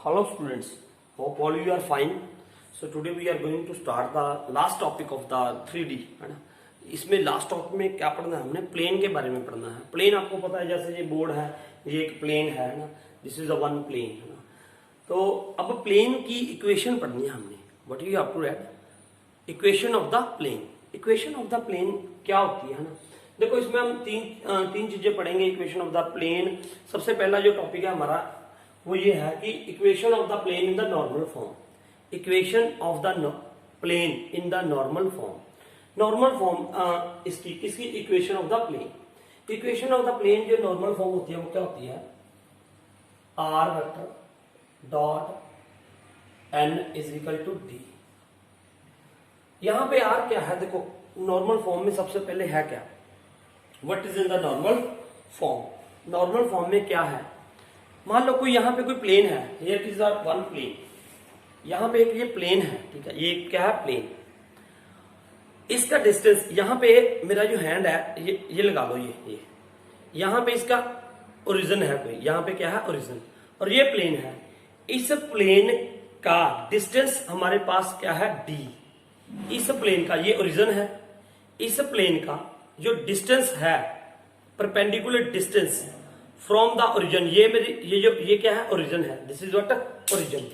Hello students, hope all you are fine. So today we are going to start the last topic of the 3D है ना। इसमें last topic में क्या पढ़ना है, हमने प्लेन के बारे में पढ़ना है। प्लेन आपको पता है, जैसे ये बोर्ड है, ये एक प्लेन है ना, this is a one plane है ना। तो अब प्लेन की इक्वेशन पढ़नी है हमने। What you have to write equation of the plane. Equation of the plane क्या होती है ना। देखो इसमें हम तीन चीजें पढ़ेंगे इक्वेशन ऑफ द प्लेन। सबसे पहला जो टॉपिक है हमारा वो ये है कि equation of the plane in the normal form. Equation of the plane in the normal form. Normal form इसकी किसकी equation of the plane. Equation of the plane जो नॉर्मल फॉर्म होती है वो क्या होती है, R vector dot N is equal to D. यहां पे आर क्या है, देखो नॉर्मल फॉर्म में सबसे पहले है क्या, what is in the normal form. Normal form में क्या है, मान लो कोई यहां पे कोई प्लेन है, हियर इज वन प्लेन, यहां पे एक ये प्लेन है, ठीक है, ये क्या है प्लेन। इसका डिस्टेंस यहां पे मेरा जो हैंड है ये लगा लो, ये यहां पे इसका ओरिजिन है कोई, यहां पे क्या है ओरिजिन, और ये प्लेन है। इस प्लेन का डिस्टेंस हमारे पास क्या है डी। इस प्लेन का ये ओरिजिन है, इस प्लेन का जो डिस्टेंस है perpendicular distance from the origin, ये क्या है ओरिजिन है, this is what origin,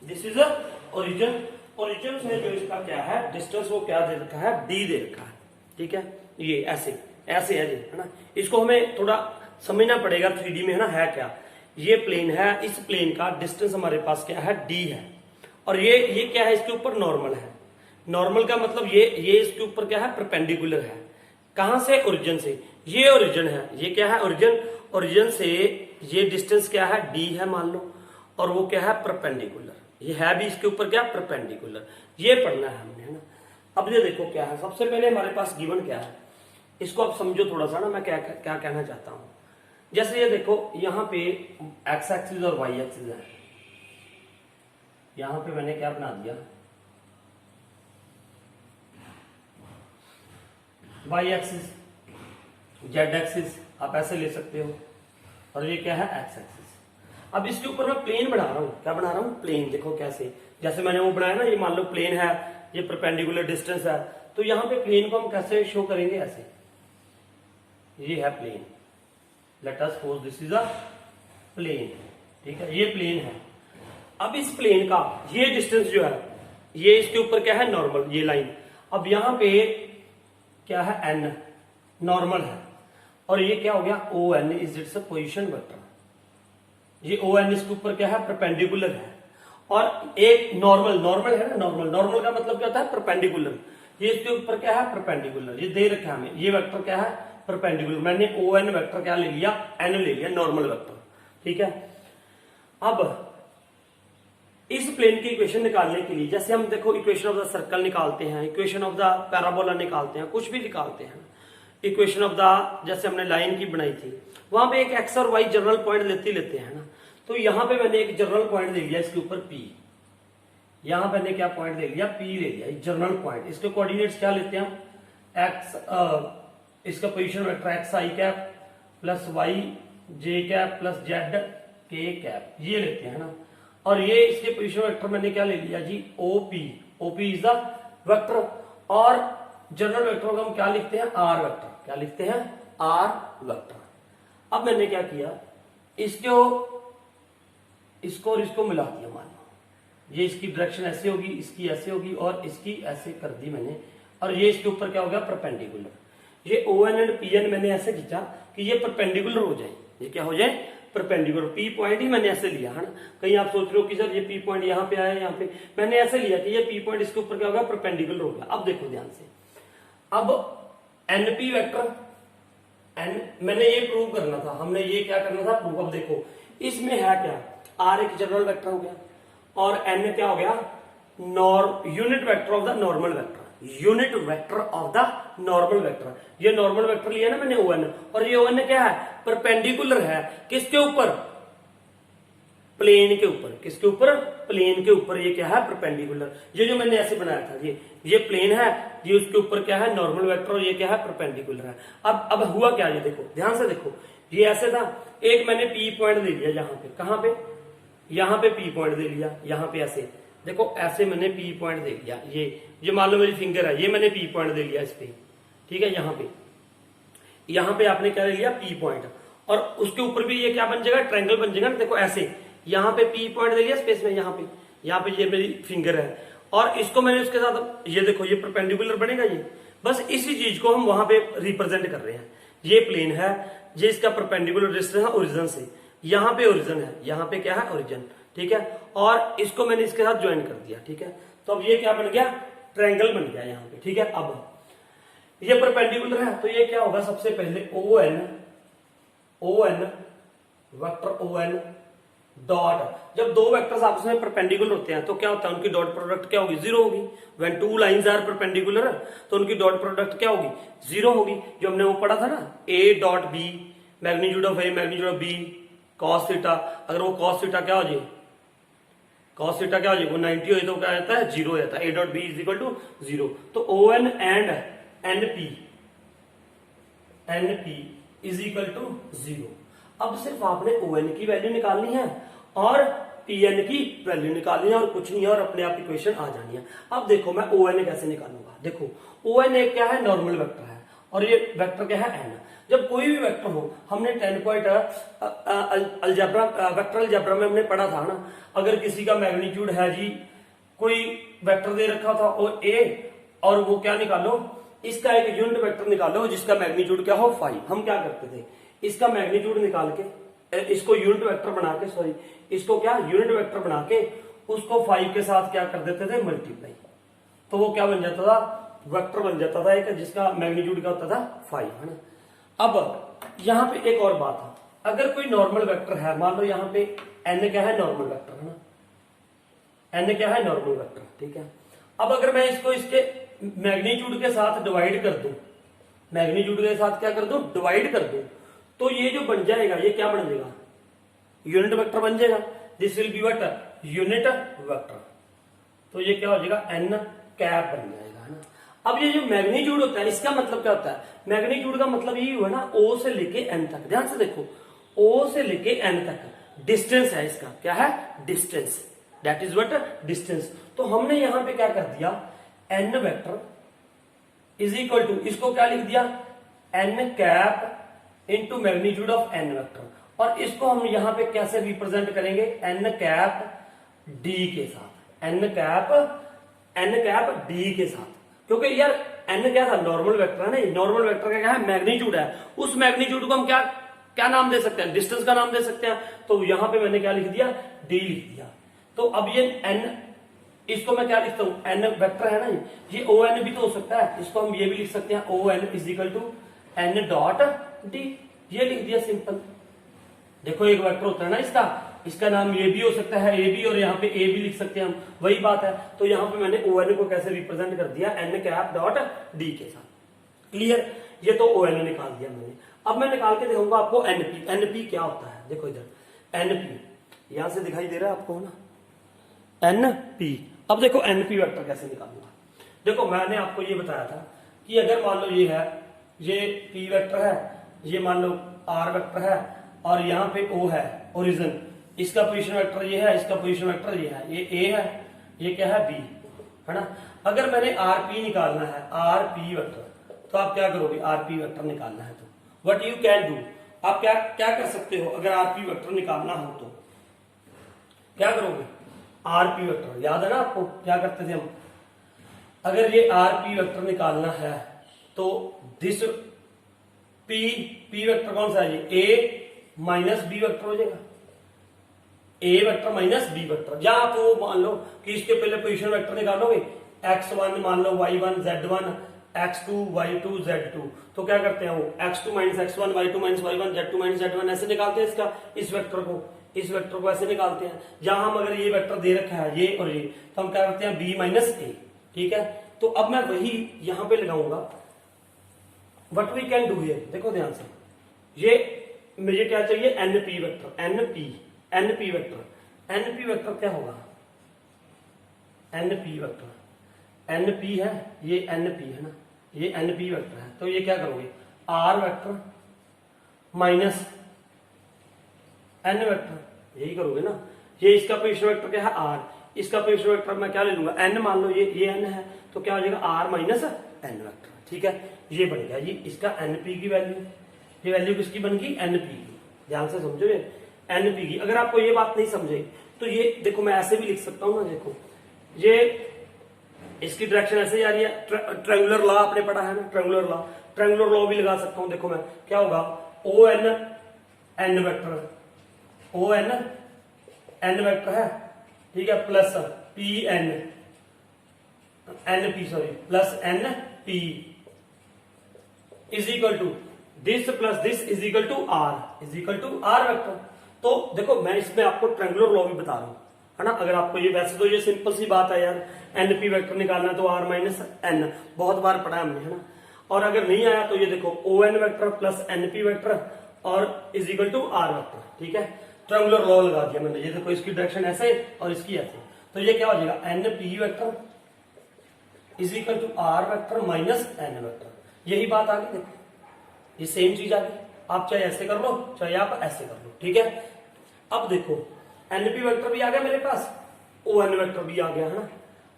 this is origin. Origin में जो इसका क्या है डिस्टेंस वो क्या दे रखा है, डी दे रखा है, ठीक है। ये ऐसे ऐसे है ना, इसको हमें थोड़ा समझना पड़ेगा 3D में, है क्या। ये प्लेन है, इस प्लेन का डिस्टेंस हमारे पास क्या है डी है, और ये क्या है इसके ऊपर नॉर्मल है। नॉर्मल का मतलब ये इसके ऊपर क्या है परपेंडिकुलर है। कहां से, ओरिजिन से। ये ओरिजिन है, ये क्या है ओरिजिन, ओरिजिन से ये डिस्टेंस क्या है डी है मान लो, और वो क्या है परपेंडिकुलर, ये है भी इसके ऊपर क्या परपेंडिकुलर। ये पढ़ना है हमने, है ना। अब ये देखो क्या है, सबसे पहले हमारे पास गिवन क्या है, इसको आप समझो थोड़ा सा ना, मैं क्या कहना चाहता हूं। जैसे ये देखो यहां पे एक्स एक्सिस और वाई एक्सिस है, यहां पे मैंने क्या बना दिया वाई एक्सिस, जेड एक्सिस आप ऐसे ले सकते हो, और ये क्या है एक्स एक्सिस। अब इसके ऊपर मैं प्लेन बना रहा हूं, क्या बना रहा हूं प्लेन। देखो कैसे, जैसे मैंने वो बनाया ना, ये मान लो प्लेन है, ये परपेंडिकुलर डिस्टेंस है, तो यहां पे प्लेन को हम कैसे शो करेंगे, ऐसे। ये है plane, let us suppose this is a plane, ठीक है, ये प्लेन है। अब इस प्लेन का ये डिस्टेंस जो है, ये इसके ऊपर क्या है नॉर्मल, ये लाइन। अब यहां पे क्या है एन, नॉर्मल है, और ये क्या हो गया O N is its position vector. ये ओ एन इसके ऊपर क्या है परपेंडिकुलर है, और एक नॉर्मल है ना, नॉर्मल का मतलब क्या होता है परपेंडिकुलर। ये इसके ऊपर क्या है परपेंडिकुलर, ये दे रखा है हमें, ये वेक्टर क्या है परपेंडिकुलर। मैंने ओ एन वेक्टर क्या ले लिया, एन ले लिया, नॉर्मल वेक्टर, ठीक है। अब इस प्लेन की इक्वेशन निकालने के लिए, जैसे हम देखो इक्वेशन ऑफ द सर्कल निकालते हैं, इक्वेशन ऑफ द पैराबोला निकालते हैं, कुछ भी निकालते हैं, इक्वेशन ऑफ द जैसे हमने लाइन की बनाई थी, वहां पे एक एक्स और वाई जनरल पॉइंट लेते हैं ना। तो यहां पे मैंने एक जनरल पॉइंट ले लिया इसके ऊपर पी, यहां मैंने क्या पॉइंट ले लिया पी ले लिया, जनरल पॉइंट। इसके कोऑर्डिनेट्स क्या लेते हैं हम, एक्स, इसका पोजीशन वेक्टर एक्स आई कैप प्लस वाई जे कैप प्लस जेड के कैप, ये लेते हैं ना। और ये इसके पोजीशन वेक्टर मैंने क्या ले लिया जी OP, OP is the vector, और जनरल वेक्टर को हम क्या लिखते हैं आर वेक्टर, क्या लिखते हैं आर वेक्टर। अब मैंने क्या किया, इसको और इसको मिला दिया, मान लो ये इसकी डायरेक्शन ऐसे होगी, इसकी ऐसे होगी, और इसकी ऐसे कर दी मैंने, और ये इसके ऊपर क्या हो गया परपेंडिकुलर। ये O N and P N मैंने ऐसे खींचा कि ये परपेंडिकुलर हो जाए, ये क्या हो जाए परपेंडिकुलर। पी पॉइंट ही मैंने ऐसे लिया, है ना। कहीं आप सोच रहे हो कि सर ये पी पॉइंट यहाँ पे आया, यहाँ पे मैंने ऐसे लिया कि ये पी पॉइंट इसके ऊपर क्या होगा परपेंडिकुलर हो गया। अब देखो ध्यान से, अब एनपी वेक्टर एन मैंने ये प्रूव करना था, हमने ये क्या करना था प्रूव। अब देखो इसमें है क्या, आर एक जनरल वेक्टर हो गया, और एन क्या हो गया unit vector of the normal vector, unit vector of the normal vector. ये नॉर्मल वेक्टर लिया ना मैंने ओ एन, और ये ओ एन क्या है परपेंडिकुलर है किसके ऊपर, प्लेन के ऊपर। किसके ऊपर, प्लेन के ऊपर, ये क्या है परपेंडिकुलर। ये जो मैंने ऐसे बनाया था, ये प्लेन है, ये उसके ऊपर क्या है नॉर्मल वेक्टर, और ये क्या है परपेंडिकुलर है। अब हुआ क्या, ये देखो ध्यान से देखो, ये ऐसे था, एक मैंने पी पॉइंट ले लिया यहाँ पे, कहां पे यहाँ पे पी पॉइंट दे लिया, यहाँ पे ऐसे देखो ऐसे मैंने पी पॉइंट दे लिया, ये मान लो मेरी फिंगर है, ये मैंने पी पॉइंट दे लिया इस पे, ठीक है। यहाँ पे आपने क्या ले लिया, पी पॉइंट, और उसके ऊपर भी ये क्या बन जाएगा, ट्रायंगल बन जाएगा ना, देखो ऐसे यहाँ पे पी पॉइंट दे लिया स्पेस में, यहाँ पे ये मेरी फिंगर है, और इसको मैंने उसके साथ ये देखो ये परपेंडिकुलर बनेगा ये, बस इसी चीज को हम वहां पे रिप्रेजेंट कर रहे हैं। ये प्लेन है, ये इसका परपेंडिकुलर डिस्टेंस है ओरिजिन से, यहाँ पे ओरिजिन है, यहाँ पे क्या है ओरिजिन, ठीक है, और इसको मैंने इसके साथ ज्वाइन कर दिया, ठीक है। तो अब ये क्या बन गया, ट्रायंगल बन गया यहाँ पे, ठीक है। अब ये परपेंडिकुलर है तो ये क्या होगा, सबसे पहले O N vector O N dot, जब दो वेक्टर्स आपस में परपेंडिकुलर होते हैं तो क्या होता है, उनकी डॉट प्रोडक्ट क्या होगी, जीरो होगी। When two lines are perpendicular तो उनकी डॉट प्रोडक्ट क्या होगी, जीरो होगी। जो हमने वो पढ़ा था ना, A dot B magnitude of A magnitude of B cos theta, अगर वो कॉस थीटा क्या हो जाए, कॉस थीटा क्या हो जाए, वो 90 हो तो क्या आता है, जीरो हो जाता है। A dot B is equal to zero. तो O N and N P is equal to zero. अब सिर्फ आपने ओ एन की वैल्यू निकालनी है और पी एन की वैल्यू निकालनी है और कुछ नहीं है, और अपने आप इक्वेशन आ जानी है। अब देखो मैं ओ एन कैसे निकालूंगा, देखो ओ एन एक क्या है, नॉर्मल वेक्टर है, और ये वेक्टर क्या है, एन। जब कोई भी वेक्टर हो, हमने 10 पॉइंट अलजेब्रा वेक्टर अलजेब्रा में हमने पढ़ा था ना, अगर किसी का मैग्नीट्यूड है जी, कोई वेक्टर दे रखा था और ए, और वो क्या निकालो, इसका एक यूनिट वेक्टर निकालो जिसका मैग्नीट्यूड क्या हो 5। हम क्या करते थे, इसका मैग्नीट्यूड निकाल के इसको यूनिट वेक्टर बना के, सॉरी इसको क्या यूनिट वेक्टर बना के उसको 5 के साथ क्या कर देते थे, मल्टीप्लाई, तो वो क्या बन जाता था, वेक्टर बन जाता था एक जिसका मैग्नीट्यूड क्या होता था 5, है ना। अब यहाँ पे एक और बात है, अगर कोई नॉर्मल वेक्टर है, मान लो यहाँ पे एन क्या है, नॉर्मल वेक्टर है ना, एन क्या है, नॉर्मल वेक्टर, ठीक है। अब अगर मैं इसको इसके मैग्नीट्यूड के साथ डिवाइड कर दूं, मैग्नीट्यूड के साथ क्या कर दूं, डिवाइड कर दूं, तो ये जो बन जाएगा, ये क्या बन जाएगा, यूनिट वेक्टर बन जाएगा। This will be what, unit vector. तो ये क्या हो जाएगा, एन कैप बन जाएगा, है ना। अब ये जो मैग्नीट्यूड होता है, इसका मतलब क्या होता है, मैग्नीट्यूड का मतलब ये हुआ ना, ओ से लेके एन तक, ध्यान से देखो, ओ से लेके एन तक डिस्टेंस है, इसका क्या है, distance, that is what, distance. तो हमने यहां पे क्या कर दिया, N vector is equal to, इसको क्या लिख दिया, N cap into magnitude of N vector, और इसको हम यहां पे कैसे रिप्रेजेंट करेंगे, एन कैप डी के साथ, एन कैप डी के साथ, क्योंकि यार एन क्या था, नॉर्मल वेक्टर है ना, नॉर्मल वेक्टर का क्या है, मैग्नीट्यूड है, उस मैग्नीट्यूड को हम क्या नाम दे सकते हैं, डिस्टेंस का नाम दे सकते हैं। तो यहां पे मैंने क्या लिख दिया, डी लिख दिया। तो अब ये एन, इसको मैं क्या लिखता हूं, एन वेक्टर है ना, ये ओ एन भी तो हो सकता है, इसको हम ये भी लिख सकते हैं, O N is equal to N dot D, ये लिख दिया सिंपल। देखो एक वेक्टर होता है ना इसका नाम ये भी हो सकता है, ए भी, और यहाँ पे ए भी लिख सकते हैं हम, वही बात है। तो यहाँ पे मैंने ओ एन को कैसे रिप्रेजेंट कर दिया, एन कैप डॉट डी के साथ। क्लियर, ये तो ओ एन निकाल दिया मैंने। अब मैं निकाल के दिखाऊंगा आपको एनपी। एनपी क्या होता है, देखो इधर एनपी यहां से दिखाई दे रहा है आपको ना, एनपी। अब देखो एनपी वेक्टर कैसे निकालूंगा। देखो मैंने आपको ये बताया था कि अगर मान लो ये है, ये पी वेक्टर है, ये मान लो आर वेक्टर है, और यहाँ पे ओ है ओरिजिन, इसका पोजीशन वेक्टर ये है, इसका पोजीशन वेक्टर ये है, ये ए है, ये क्या है, बी, है ना। अगर मैंने आरपी निकालना है, आरपी वेक्टर, तो आप क्या करोगे, आरपी वेक्टर निकालना है तो व्हाट यू कैन डू, आप क्या क्या कर सकते हो, अगर आरपी वेक्टर निकालना हो तो क्या करोगे, आरपी वेक्टर याद है ना आपको, क्या करते थे हम, अगर ये आरपी वेक्टर निकालना है तो दिस पी वेक्टर कौन सा है, ये ए माइनस बी वेक्टर हो जाएगा, ए वेक्टर माइनस बी वेक्टर। या आप वो मान लो कि इसके पहले पोजीशन वेक्टर निकालोगे, x1 मान लो, y1 z1, x2 y2 z2, तो क्या करते हैं वो x2 minus x1, y2 minus y1, z2 minus z1 ऐसे निकालते हैं इसका, इस वेक्टर को ऐसे निकालते हैं। जहां हम अगर ये वेक्टर दे रखा है, ये और ये, तो हम क्या करते हैं, b माइनस ए, ठीक है। तो अब मैं वही यहां पे लगाऊंगा, what we can do here, देखो ध्यान से, ये मुझे क्या चाहिए, एनपी वेक्टर, एनपी वेक्टर क्या होगा, एनपी वेक्टर, एनपी है, ये एनपी है ना, ये एनपी वेक्टर है, तो ये क्या करोगे, R vector minus N vector, यही करोगे ना, ये इसका पोजीशन वेक्टर क्या है आर, इसका पोजीशन वेक्टर मैं क्या ले लूंगा एन, मान लो ये एन है तो क्या हो जाएगा आर माइनस एन वेक्टर, ठीक है। ये बन गया ये इसका एनपी की वैल्यू, ये वैल्यू किसकी बन गई एनपी की, ध्यान से समझो ये एनपी की। अगर आपको ये बात नहीं समझे तो ये देखो मैं ऐसे भी लिख सकता हूं ना, देखो ये इसकी डायरेक्शन ऐसे जा रही है, ट्रायंगुलर लॉ आपने पढ़ा है ना, ट्रायंगुलर लॉ भी लगा सकता हूं। देखो मैं क्या होगा O N N vector, O N N vector है, ठीक है, plus P N N P sorry plus N P is equal to this plus this is equal to R vector. तो देखो मैं इसमें आपको ट्रायंगुलर लॉ भी बता रहा हूं, है ना। अगर आपको ये, वैसे तो ये सिंपल सी बात है यार, एनपी वेक्टर निकालना तो आर माइनस एन, बहुत बार पढ़ा हमने, है ना। और अगर नहीं आया तो ये देखो O N vector plus NP vector और is equal to R vector, ठीक है। ट्रायंगुलर लॉ लगा दिया मैंने, ये देखो इसकी डायरेक्शन ऐसे और इसकी ऐसे, तो ये क्या हो जाएगा NP vector is equal to R vector minus N vector. यही बात आ गई, देखो ये सेम चीज आ गई। आप चाहे ऐसे कर लो चाहे आप ऐसे कर लो, ठीक है। अब देखो एनपी वेक्टर भी आ गया मेरे पास, ओ एन वेक्टर भी आ गया, है ना।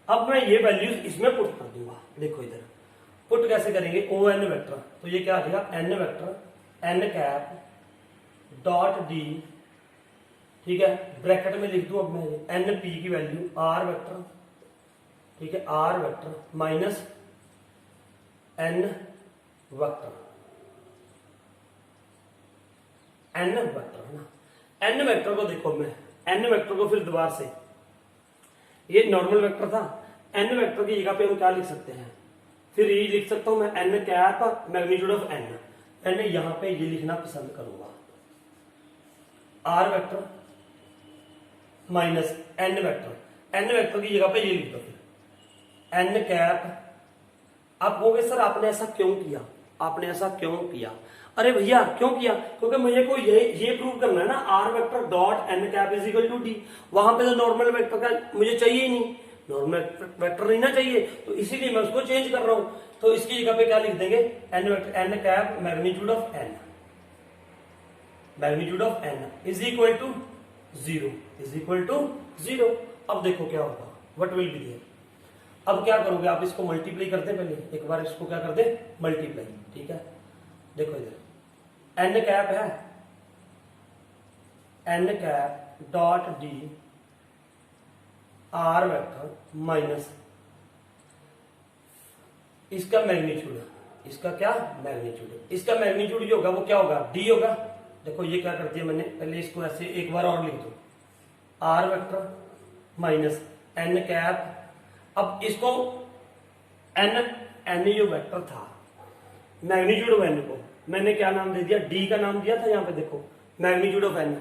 अब मैं ये वैल्यूज इसमें पुट कर दूंगा, देखो इधर पुट कैसे करेंगे, ओ एन वेक्टर, तो ये क्या आ जाएगा N vector N cap dot D, ठीक है, ब्रैकेट में लिख दू अब मैं एन पी की वैल्यू आर वेक्टर, ठीक है, R vector minus N vector, N vector, है ना। एन वेक्टर को देखो मैं एन वेक्टर को फिर दोबारा से, ये नॉर्मल वेक्टर था, एन वेक्टर की जगह पे हम क्या लिख सकते हैं, फिर ये लिख सकता हूं मैं N cap magnitude of N, मैंने यहां पे ये लिखना पसंद करूंगा R vector minus N vector, N vector की जगह पे ये लिख दो फिर एन कैप। आप कहोगे सर आपने ऐसा क्यों किया, आपने ऐसा क्यों किया? अरे भैया क्यों किया, क्योंकि मुझे को ये प्रूव करना है ना R vector dot N cap is equal to D, वहां पे तो नॉर्मल वेक्टर का मुझे चाहिए ही नहीं, नॉर्मल वेक्टर नहीं ना चाहिए, तो इसीलिए मैं उसको चेंज कर रहा हूं। तो इसकी जगह पे क्या लिख देंगे N vector N cap magnitude of N, magnitude of N is equal to zero, is equal to zero. अब देखो क्या होगा, व्हाट विल बी देयर। अब क्या करोगे आप, इसको मल्टीप्लाई करते पहले एक बार, इसको क्या कर दे मल्टीप्लाई, ठीक है। देखो इधर एन कैप है, N cap dot D R vector minus इसका मैग्नीट्यूड, इसका क्या मैग्नीट्यूड, इसका मैग्नीट्यूड जो होगा वो क्या होगा डी होगा। देखो ये क्या करती है मैंने, पहले इसको ऐसे एक बार और लिख दो R vector minus N cap. अब इसको एन जो वेक्टर था मैग्नीट्यूड ऑफ एन को मैंने क्या नाम दे दिया, डी का नाम दिया था। यहाँ पे देखो magnitude of N,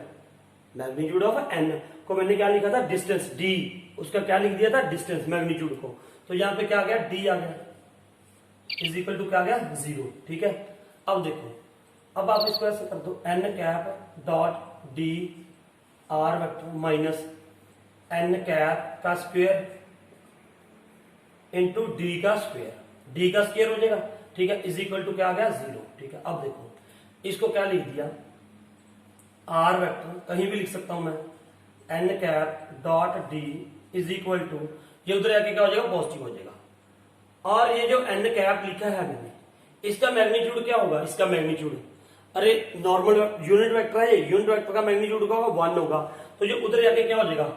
magnitude of N को मैंने क्या लिखा था डिस्टेंस डी, उसका क्या लिख दिया था डिस्टेंस मैग्नीट्यूड को, तो यहाँ पे क्या आ गया डी आ गया इज इक्वल टू क्या आ गया जीरो, ठीक है। अब देखो अब आप इसको ऐसे कर दो N cap dot D R vector minus N cap का स्क्वायर इंटू डी का स्क्वायर, डी का स्क्वायर हो जाएगा, ठीक है, इज इक्वल टू क्या आ गया जीरो, ठीक है। अब देखो इसको क्या लिख दिया आर वेक्टर, कहीं भी लिख सकता हूं मैं N cap dot D is equal to, ये उधर आके क्या हो जाएगा पॉजिटिव हो जाएगा, और ये जो एन कैप लिखा है मैंने इसका मैग्नीट्यूड क्या होगा, इसका मैग्नीट्यूड अरे नॉर्मल यूनिट वेक्टर है, यूनिट वेक्टर का मैग्नीट्यूड क्या होगा 1 होगा, तो ये उधर जाके क्या हो जाएगा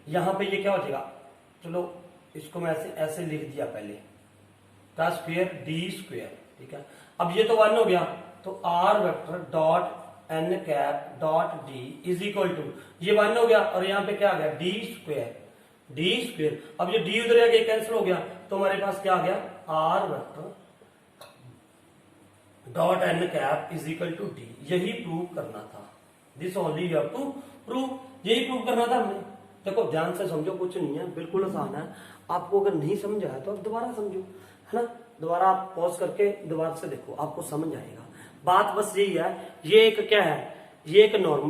यहां पे ये क्या हो जाएगा, चलो इसको मैं ऐसे लिख दिया पहले का स्क्वायर डी स्क्वायर, ठीक है। अब ये तो 1 हो गया, तो R vector dot N cap dot D is equal to, ये 1 हो गया और यहाँ पे क्या आ गया डी स्क्वायर, डी स्क्वायर। अब ये डी उधर आके कैंसिल हो गया, तो हमारे पास क्या आ गया R vector dot N cap is equal to D. यही प्रूव करना था, this only you have to prove, यही प्रूव करना था हमने। देखो ध्यान से समझो, कुछ नहीं है, बिल्कुल आसान है। आपको अगर नहीं समझ आया तो आप दोबारा समझो, है ना, दोबारा आप पॉज करके दोबारा से देखो, आपको समझ आएगा। बात बस यही है, ये एक क्या है, ये एक नॉर्मल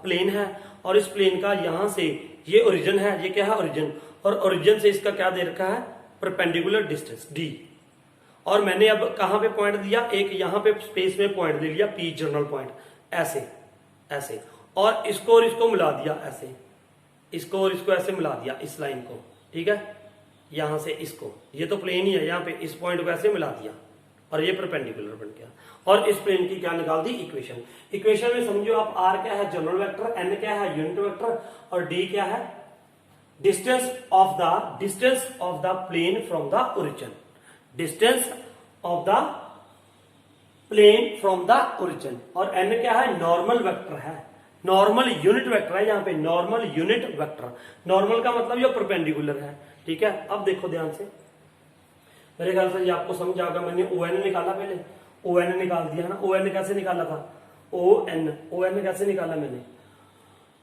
प्लेन है और इस प्लेन का यहां से ये ओरिजिन है, ये क्या है ओरिजिन, और ओरिजिन से इसका क्या दे रखा है परपेंडिकुलर डिस्टेंस डी, और मैंने अब कहां पे पॉइंट दिया, एक यहां पे स्पेस में पॉइंट दे लिया पी जनरल पॉइंट, ऐसे ऐसे, और इसको मिला दिया ऐसे, इसको और इसको ऐसे मिला दिया, इस लाइन को, ठीक है, यहां से इसको, ये तो प्लेन ही है, यहाँ पे इस पॉइंट को ऐसे मिला दिया और ये परपेंडिकुलर बन गया। और इस प्लेन की क्या निकाल दी, इक्वेशन। इक्वेशन में समझो आप आर क्या है, जनरल वेक्टर, एन क्या है, यूनिट वेक्टर, और डी क्या है, distance of the plane from the origin, distance of the plane from the origin. और एन क्या है, नॉर्मल वेक्टर है, नॉर्मल यूनिट वेक्टर है, यहाँ पे नॉर्मल यूनिट वेक्टर। नॉर्मल का मतलब ये परपेंडिकुलर है, ठीक है। अब देखो ध्यान से, मेरे ख्याल से ये आपको समझ आएगा। मैंने ओ एन निकाला, पहले ओ एन निकाल दिया ना। ओ एन कैसे निकाला था, ओ एन कैसे निकाला मैंने,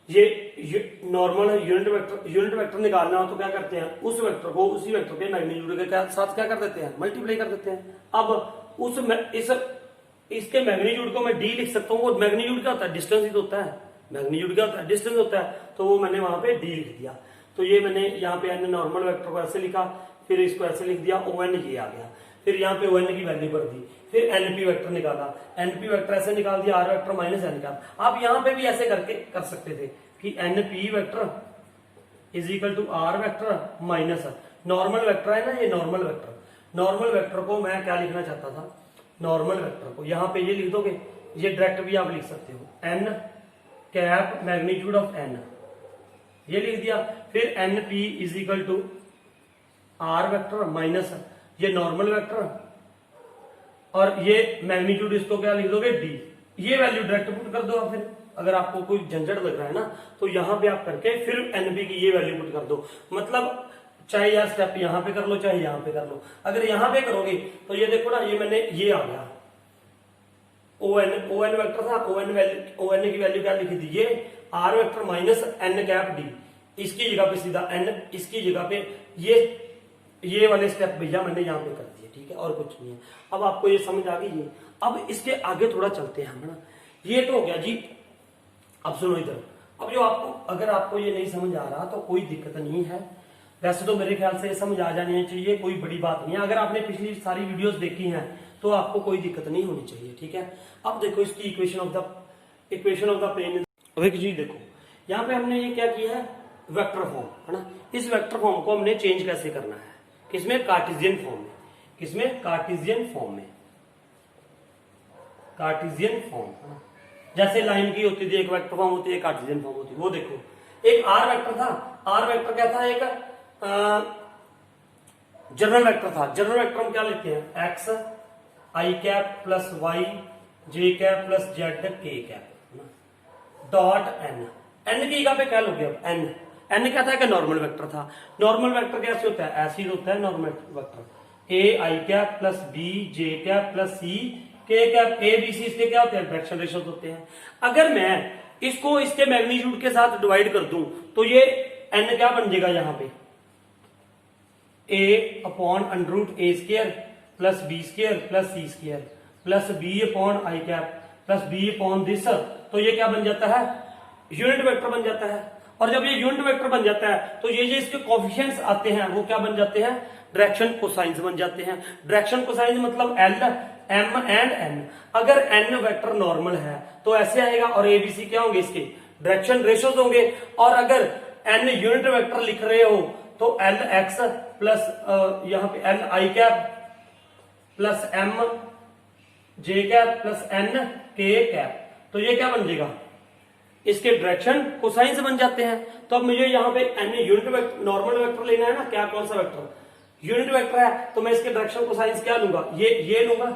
ये नॉर्मल यूनिट वेक्टर निकालना हो तो क्या करते हैं, उस वेक्टर को उसी वेक्टर के मैग्नीट्यूड के साथ क्या कर देते हैं, मल्टीप्लाई कर देते हैं। अब इसके मैग्नीट्यूड को मैं डी लिख सकता हूँ। वो मैग्नीट्यूड क्या होता है, डिस्टेंस ही तो होता है, मैग्नीट्यूड क्या होता है, डिस्टेंस होता है, तो वो मैंने वहां पे डी लिख दिया। तो ये मैंने यहाँ पे एन नॉर्मल वेक्टर को ऐसे लिखा, फिर इसको ऐसे लिख दिया, ओ एन ये आ गया, फिर यहाँ पे ओ एन की वैल्यू भर दी, फिर एनपी वेक्टर निकाला, एनपी वेक्टर ऐसे निकाल दिया, आर वेक्टर माइनस एन का। आप यहाँ पे भी ऐसे करके कर सकते थे कि NP vector is equal to R vector minus normal vector है ना, ये नॉर्मल वेक्टर को मैं क्या लिखना चाहता था, नॉर्मल वेक्टर को यहाँ पे ये लिख दोगे, ये डायरेक्ट भी आप लिख सकते हो, N cap magnitude of N, ये लिख दिया। फिर N P is equal to R vector minus ये नॉर्मल वेक्टर, और ये मैग्नीट्यूड इसको क्या लिख दोगे, डी। ये वैल्यू डायरेक्ट पुट कर दो आप। फिर अगर आपको कोई झंझट लग रहा है ना, तो यहां पे आप करके फिर एनपी की ये वैल्यू पुट कर दो। मतलब चाहे यार स्टेप यहां पे कर लो, चाहे यहां पे कर लो। अगर यहां पे करोगे तो ये देखो ना, ये मैंने ये आ गया ओ एन वेक्टर था, ओ एन की वैल्यू क्या लिखी थी, ये R vector minus N cap D, इसकी जगह पे सीधा एन, इसकी जगह पे ये वाले स्टेप भैया मैंने यहाँ पे कर दिए, ठीक है, और कुछ नहीं है। अब आपको ये समझ आ गई। अब इसके आगे थोड़ा चलते हैं हम ना, ये तो हो गया जी। अब सुनो इधर, अब जो आपको, अगर आपको ये नहीं समझ आ रहा तो कोई दिक्कत नहीं है, वैसे तो मेरे ख्याल से समझ आ जानी चाहिए, कोई बड़ी बात नहीं है। अगर आपने पिछली सारी वीडियोस देखी हैं तो आपको कोई दिक्कत नहीं होनी चाहिए, ठीक है। अब देखो इसकी इक्वेशन ऑफ द प्लेन। अब एक चीज देखो, यहाँ पे हमने ये क्या किया है, वेक्टर फॉर्म है ना। इस वेक्टर फॉर्म को हमने चेंज कैसे करना है, किसमें, कार्टेशियन फॉर्म में। किसमें, कार्टेशियन फॉर्म में, कार्टेशियन फॉर्म। जैसे लाइन की होती थी, एक वेक्टर फॉर्म होती है, कार्टेशियन फॉर्म होती है। वो देखो, एक आर वेक्टर था, आर वेक्टर क्या था, एक जनरल वेक्टर था। जनरल वेक्टर हम क्या लिखते हैं, एक्स आई कैप प्लस वाई जे कैप प्लस जेड के कैप डॉट एन। एन की जगह पे क्या लोगे अब, एन क्या था, कि नॉर्मल वेक्टर था। नॉर्मल वेक्टर कैसे होता है, ऐसे ही होता है normal vector, A I cap plus B J cap plus C K cap. A B C इसके क्या होते हैं, डायरेक्शन रेशियोज होते हैं। अगर मैं इसको इसके मैग्नीट्यूड के साथ डिवाइड कर दूं तो ये एन क्या बन जाएगा, यहां पे A upon under root A square plus B square plus C square plus B upon I cap plus B upon this. तो ये क्या बन जाता है, यूनिट वेक्टर बन जाता है। और जब ये यूनिट वेक्टर बन जाता है तो ये जो इसके कोफिशिएंट्स आते हैं वो क्या बन जाते हैं, डायरेक्शन कोसाइंस बन जाते हैं। डायरेक्शन कोसाइंस मतलब एल एम एंड एन। अगर एन वेक्टर नॉर्मल है तो ऐसे आएगा, और एबीसी क्या होंगे, इसके डायरेक्शन रेशियोज होंगे। और अगर एन यूनिट वेक्टर लिख रहे हो तो एल एक्स प्लस यहां पे L I cap plus M J cap plus N K cap. तो ये क्या बन जाएगा, इसके डायरेक्शन कोसाइंस बन जाते हैं। तो अब मुझे यहाँ पे N unit vector normal vector लेना है ना, क्या कौन सा वेक्टर, यूनिट वेक्टर है, तो मैं इसके डायरेक्शन कोसाइंस क्या लूंगा, ये लूंगा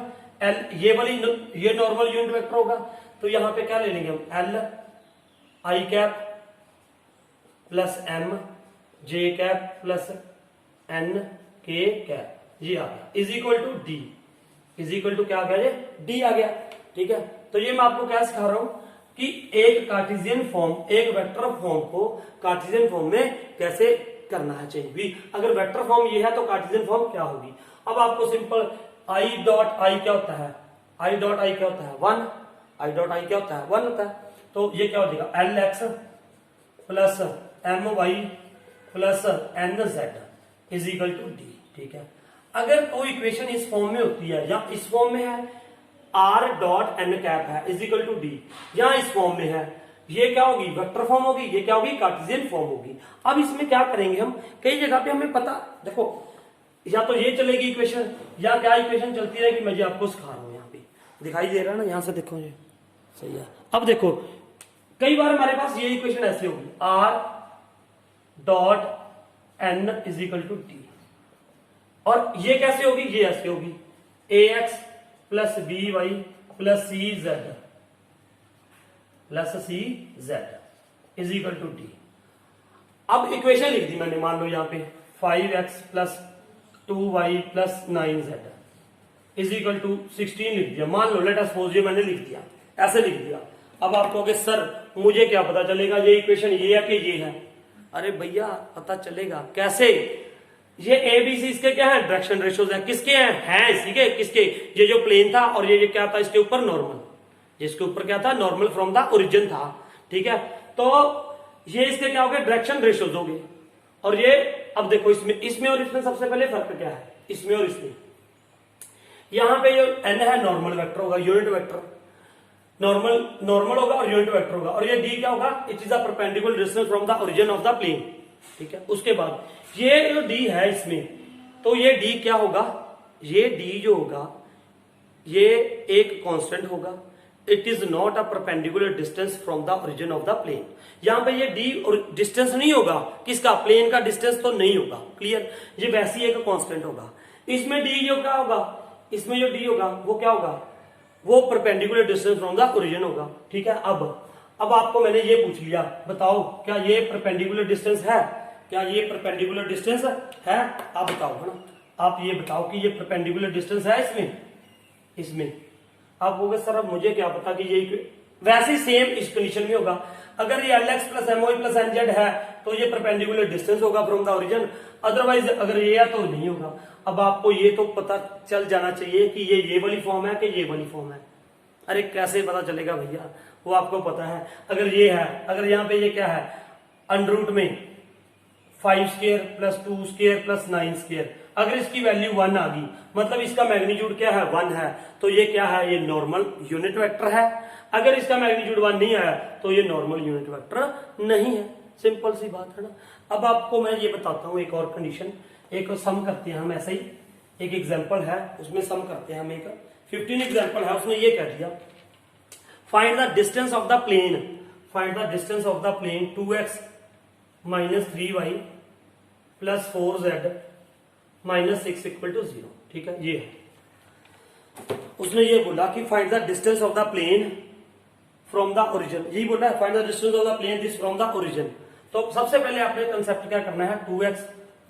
एल, ये नॉर्मल यूनिट वेक्टर होगा। तो यहाँ पे क्या ले लेंगे हम, L I cap plus M J cap plus N K cap, ये आ गया, is equal to D. Is equal to क्या आ गया, ये डी आ गया, ठीक है। तो ये मैं आपको क्या सिखा रहा हूं कि एक कार्टेशियन फॉर्म, एक वेक्टर फॉर्म को कार्टेशियन फॉर्म में कैसे करना है चाहिए भी। अगर वेक्टर फॉर्म ये है तो कार्टेशियन फॉर्म क्या होगी। अब आपको सिंपल आई डॉट आई क्या होता है, आई डॉट आई क्या होता है, वन। आई डॉट आई क्या होता है, वन होता है। तो ये क्या हो जाएगा, L x plus M Y plus N Z is equal to D, ठीक है। अगर कोई इक्वेशन इस फॉर्म में होती है या इस फॉर्म में है, आर डॉट एन कैप है इज इक्वल टू डी, या इस फॉर्म में है ये क्या होगी, वेक्टर फॉर्म होगी, ये क्या होगी, कार्टेशियन फॉर्म होगी। अब इसमें क्या करेंगे हम, कई जगह पे हमें पता, देखो या तो ये चलेगी इक्वेशन, या क्या इक्वेशन चलती रहेगी, मैं आपको सिखा रहा हूं। यहाँ पे दिखाई दे रहा है ना, यहां से देखो ये सही है। अब देखो कई बार हमारे पास ये इक्वेशन ऐसी होगी, R dot N is equal to T, और ये कैसे होगी, ये ऐसे होगी, A X plus B Y plus C Z is equal to T. अब इक्वेशन लिख दी मैंने, मान लो यहां पे 5x plus 2y plus 9z is equal to 16 लिख दिया। मान लो लेट अस सपोज ये मैंने लिख दिया, ऐसे लिख दिया। अब आप कहोगे सर मुझे क्या पता चलेगा ये इक्वेशन ये है कि ये है। अरे भैया पता चलेगा कैसे, ये ए बी सी इसके क्या है, डायरेक्शन रेशियोज है, किसके हैं इसी के, किसके, ये जो प्लेन था और ये क्या था इसके ऊपर नॉर्मल, जिसके ऊपर क्या था नॉर्मल फ्रॉम द ओरिजिन था, ठीक है। तो ये इसके क्या हो गए, डायरेक्शन रेशियोज हो गए। और ये अब देखो इसमें और इसमें सबसे पहले फर्क क्या है, इसमें और इसमें, यहां पे जो एन है नॉर्मल वेक्टर होगा, यूनिट वेक्टर, नॉर्मल होगा और यूनिट वेक्टर होगा। और ये डी क्या होगा, it is a perpendicular distance from the origin of the plane, ठीक है। उसके बाद ये जो डी है इसमें, तो ये डी क्या होगा, ये डी जो होगा ये एक कांस्टेंट होगा, it is not a perpendicular distance from the origin of the plane. यहां पे ये डी और डिस्टेंस नहीं होगा, किसका, प्लेन का डिस्टेंस तो नहीं होगा, क्लियर, ये वैसी एक कांस्टेंट होगा। इसमें डी जो क्या होगा, इसमें जो डी होगा वो क्या होगा, वो perpendicular distance from the origin होगा, ठीक है। अब आपको मैंने ये पूछ लिया, बताओ क्या ये परपेंडिकुलर डिस्टेंस है, क्या ये परपेंडिकुलर डिस्टेंस है, आप बताओ, है ना, आप ये बताओ कि ये परपेंडिकुलर डिस्टेंस है इसमें। आप कहोगे सर अब मुझे क्या पता कि ये, वैसे ही सेम इस कंडीशन में होगा, अगर ये l x plus M Y plus N z है तो ये परपेंडिकुलर डिस्टेंस होगा फ्रॉम द ओरिजिन, अदरवाइज अगर ये है तो नहीं होगा। अब आपको ये तो पता चल जाना चाहिए कि ये वाली फॉर्म है कि ये वाली फॉर्म है। अरे कैसे पता चलेगा भैया, वो आपको पता है, अगर ये है, अगर यहाँ पे ये क्या है, अंडर रूट में 5 square plus 2 square plus 9 square, अगर इसकी वैल्यू 1 आ गई मतलब इसका मैग्नीट्यूड क्या है, 1 है, तो ये क्या है, ये नॉर्मल यूनिट वेक्टर है। अगर इसका मैग्नीट्यूड 1 नहीं आया तो ये नॉर्मल यूनिट वेक्टर नहीं है, सिंपल सी बात है ना। अब आपको मैं ये बताता हूं एक और कंडीशन, एक सम करते हैं हम ऐसे ही, एक एग्जांपल है उसमें सम करते हैं हम, एक 15 एग्जांपल है, उसने ये कह दिया find the distance of the plane, find the distance of the plane 2x minus 3y plus 4z minus 6 equal to 0, ठीक है। ये उसने ये बोला कि find the distance of the plane from the origin, यही बोला है, find the distance of the plane this from the origin. तो सबसे पहले आपने कंसेप्ट क्या करना है, 2x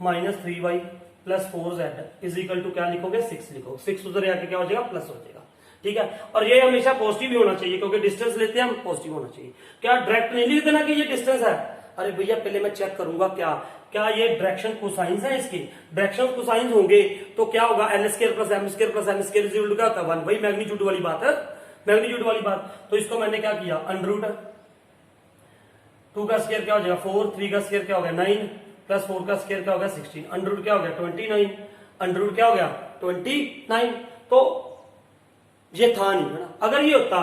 minus 3y plus 4z is equal to क्या लिखोगे, 6 लिखो, 6 उधर आके क्या हो जाएगा, प्लस हो जाएगा, ठीक है। और ये हमेशा पॉजिटिव ही होना चाहिए क्योंकि डिस्टेंस लेते हैं हम, पॉजिटिव होना चाहिए। क्या डायरेक्ट नहीं लिख देना कि ये डिस्टेंस है, अरे भैया पहले मैं चेक करूंगा क्या ये डायरेक्शन कोसाइंस है, इसके डायरेक्शन कोसाइंस होंगे तो क्या होगा, l square plus m square plus n square is equal to क्या होता है, 1, वही मैग्नीट्यूड वाली बात है, मैग्नीट्यूड वाली बात। तो इसको मैंने क्या किया, अंडर रूट 2 का स्क्वायर क्या हो जाएगा 4, 3 का स्क्वायर क्या हो गया 9 प्लस 4 का स्क्वायर क्या हो गया 16, अंडर रूट क्या हो गया 29, अंडर रूट क्या हो गया 29। तो ये था नहीं, है ना, अगर ये होता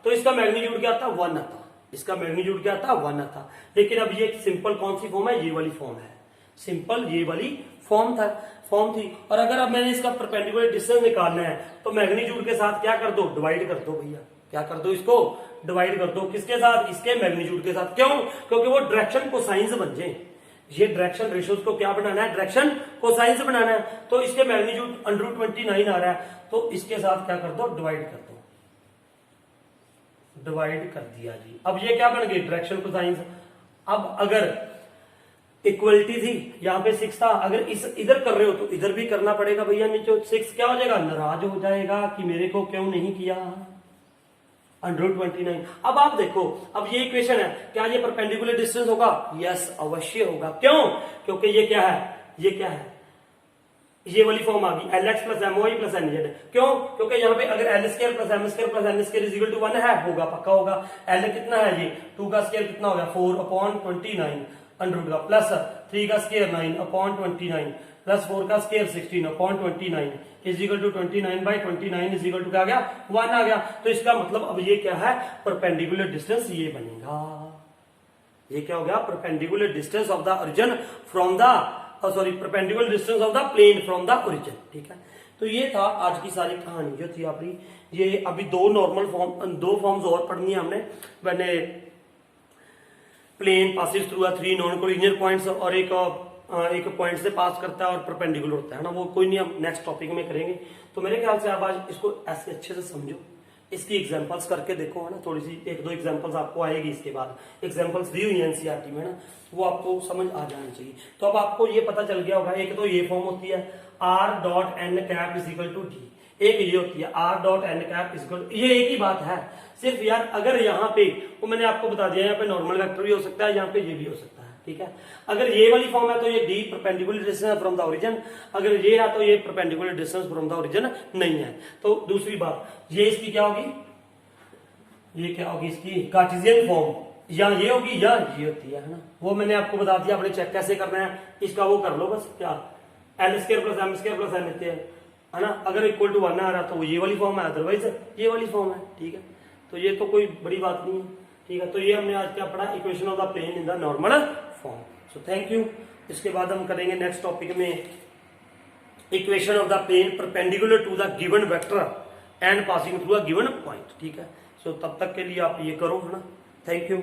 तो इसका मैग्नीट्यूड क्या आता, 1 आता, इसका मैग्नीट्यूड क्या था, 1 आता। लेकिन अब ये सिंपल कौन सी फॉर्म है, ये वाली फॉर्म है, सिंपल ये वाली फॉर्म थी। और अगर अब मैंने इसका परपेंडिकुलर डिस्टेंस निकालना है तो मैग्नीट्यूड के साथ क्या कर दो, डिवाइड कर दो भैया, क्या कर दो, इसको डिवाइड कर दो, किसके साथ, इसके मैग्नीट्यूड के साथ। क्यों, क्योंकि वो डायरेक्शन कोसाइंस बन जाए, ये डायरेक्शन रेशियोज को क्या बनाना है, डायरेक्शन कोसाइंस बनाना है। तो इसके मैग्नीट्यूड अंडर रूट 29 आ रहा है, तो इसके साथ क्या कर दो, डिवाइड कर दो, डिवाइड कर दिया जी। अब ये क्या बन गई, डायरेक्शन कोसाइंस। अब अगर इक्वलिटी थी, यहाँ पे 6 था, अगर इस इधर कर रहे हो तो इधर भी करना पड़ेगा भैया, नीचे 6 क्या हो जाएगा, नाराज हो जाएगा कि मेरे को क्यों नहीं किया, अंडर रूट 29। अब आप देखो, अब ये इक्वेशन है, क्या ये परपेंडिकुलर डिस्टेंस होगा, यस अवश्य होगा। क्यों, क्योंकि ये क्या है, ये वाली फॉर्म आ गई, l x plus M Y plus N z. क्यों, क्योंकि यहाँ पे अगर l square plus m square plus n square is equal to 1 है, होगा, पक्का होगा। एल कितना है, ये 2 का स्क्वायर कितना हो गया 4/29, अंडर का प्लस 3 का स्केयर 9 अपॉन 29 प्लस 4 का square 16 upon 29 is equal to 29/29 is equal to क्या आ गया 1 आ गया। तो इसका मतलब अब ये क्या है, परपेंडिकुलर डिस्टेंस ये बनेगा। ये क्या हो गया, perpendicular distance of the origin from the sorry perpendicular distance of the plane from the origin. ठीक है, तो ये था आज की सारी कहानी जो थी अपनी। ये अभी दो नॉर्मल फॉर्म, दो फॉर्म्स और पढ़नी है हमने। मैंने plane passes through 3 non collinear points और एक पॉइंट से पास करता है और परपेंडिकुलर होता है ना, वो कोई नहीं, हम नेक्स्ट टॉपिक में करेंगे। तो मेरे ख्याल से आप आज इसको ऐसे अच्छे से समझो, इसकी एग्जांपल्स करके देखो है ना, थोड़ी सी 1-2 एग्जांपल्स आपको आएगी। इसके बाद एग्जांपल्स दी हुई है एनसीईआरटी में ना, वो आपको समझ आ जानी चाहिए। तो अब आपको ये पता चल गया होगा, एक तो ये फॉर्म होती है r.n is equal to D, एक ये होती है r.n इज इक्वल, ये एक ही बात है। सिर्फ यार अगर यहाँ पे, वो मैंने आपको बता दिया, यहाँ पे नॉर्मल वेक्टर भी हो सकता है, यहाँ पे ये भी हो सकता है। ठीक है, अगर ये वाली फॉर्म है तो ये D perpendicular distance from the origin, अगर ये है तो ये perpendicular distance from the origin नहीं है। तो दूसरी बात, ये इसकी क्या होगी, ये क्या होगी इसकी कार्टेशियन फॉर्म, या ये होगी या ये होती है ना, वो मैंने आपको बता दिया। आपने चेक कैसे करना है इसका, वो कर लो बस, क्या l square plus m square plus n लेते हैं है ना। अगर इक्वल टू 1 आ रहा तो वो ये वाली फॉर्म है, अदरवाइज ये वाली फॉर्म है। ठीक है, तो ये तो कोई बड़ी बात नहीं है। ठीक है, तो ये हमने आज क्या पढ़ा, equation of the plane in the normal form. So thank you. इसके बाद हम करेंगे नेक्स्ट टॉपिक में equation of the plane perpendicular to the given vector and passing through a given point. ठीक है, सो तब तक के लिए आप ये करो है ना। Thank you.